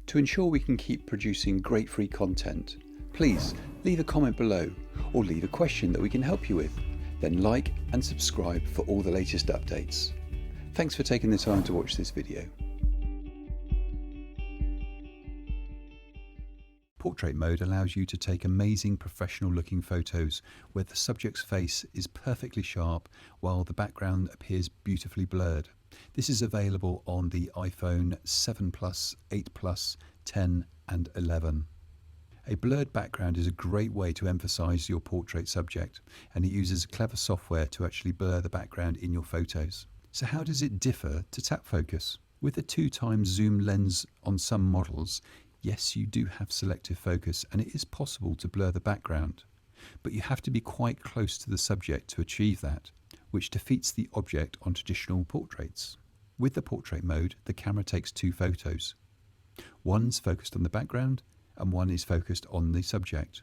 To ensure we can keep producing great free content, please leave a comment below or leave a question that we can help you with. Then like and subscribe for all the latest updates. Thanks for taking the time to watch this video. Portrait mode allows you to take amazing professional looking photos where the subject's face is perfectly sharp while the background appears beautifully blurred. This is available on the iPhone 7 Plus, 8 Plus, 10 and 11. A blurred background is a great way to emphasize your portrait subject, and it uses clever software to actually blur the background in your photos. So how does it differ to tap focus? With a 2x zoom lens on some models, yes, you do have selective focus and it is possible to blur the background, but you have to be quite close to the subject to achieve that, which defeats the object on traditional portraits. With the portrait mode, the camera takes two photos. One's focused on the background and one is focused on the subject.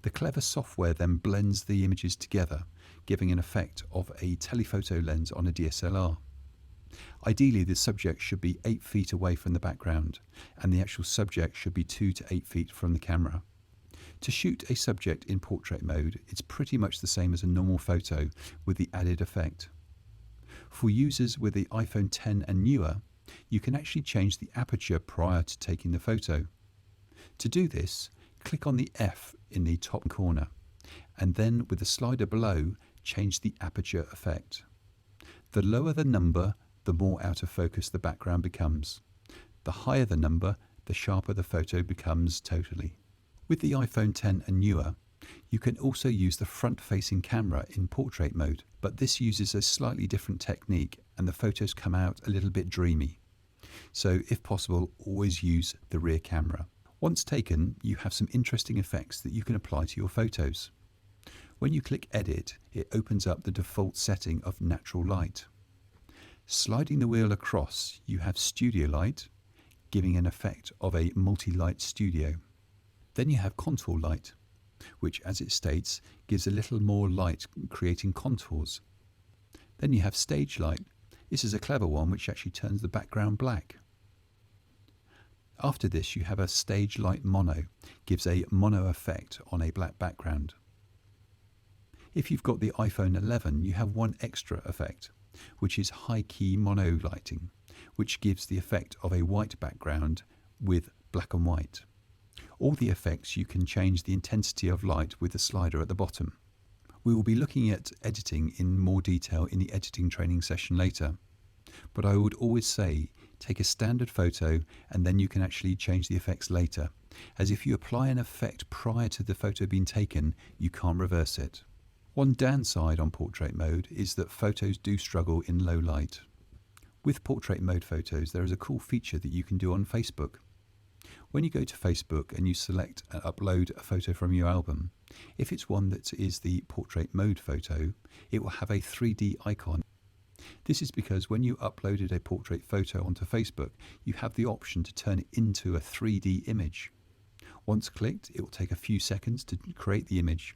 The clever software then blends the images together, giving an effect of a telephoto lens on a DSLR. Ideally, the subject should be 8 feet away from the background, and the actual subject should be 2 to 8 feet from the camera. To shoot a subject in portrait mode, it's pretty much the same as a normal photo with the added effect. For users with the iPhone 10 and newer, you can actually change the aperture prior to taking the photo. To do this, click on the F in the top corner, and then with the slider below, change the aperture effect. The lower the number, the more out of focus the background becomes. The higher the number, the sharper the photo becomes totally. With the iPhone 10 and newer, you can also use the front-facing camera in portrait mode, but this uses a slightly different technique and the photos come out a little bit dreamy. So if possible, always use the rear camera. Once taken, you have some interesting effects that you can apply to your photos. When you click Edit, it opens up the default setting of natural light. Sliding the wheel across, you have studio light, giving an effect of a multi-light studio. Then you have contour light, which, as it states, gives a little more light, creating contours. Then you have stage light. This is a clever one which actually turns the background black. After this, you have a stage light mono, gives a mono effect on a black background. If you've got the iPhone 11, you have one extra effect, which is high key mono lighting, which gives the effect of a white background with black and white. All the effects you can change the intensity of light with the slider at the bottom. We will be looking at editing in more detail in the editing training session later, but I would always say take a standard photo and then you can actually change the effects later, as if you apply an effect prior to the photo being taken, you can't reverse it. One downside on portrait mode is that photos do struggle in low light. With portrait mode photos, there is a cool feature that you can do on Facebook. When you go to Facebook and you select and upload a photo from your album, if it's one that is the portrait mode photo, it will have a 3D icon. This is because when you uploaded a portrait photo onto Facebook, you have the option to turn it into a 3D image. Once clicked, it will take a few seconds to create the image.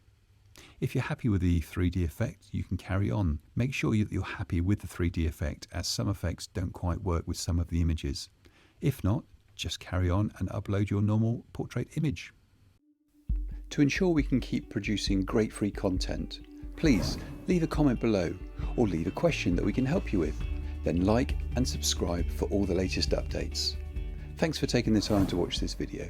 If you're happy with the 3D effect, you can carry on. Make sure that you're happy with the 3D effect, as some effects don't quite work with some of the images. If not, just carry on and upload your normal portrait image. To ensure we can keep producing great free content, please leave a comment below or leave a question that we can help you with. Then like and subscribe for all the latest updates. Thanks for taking the time to watch this video.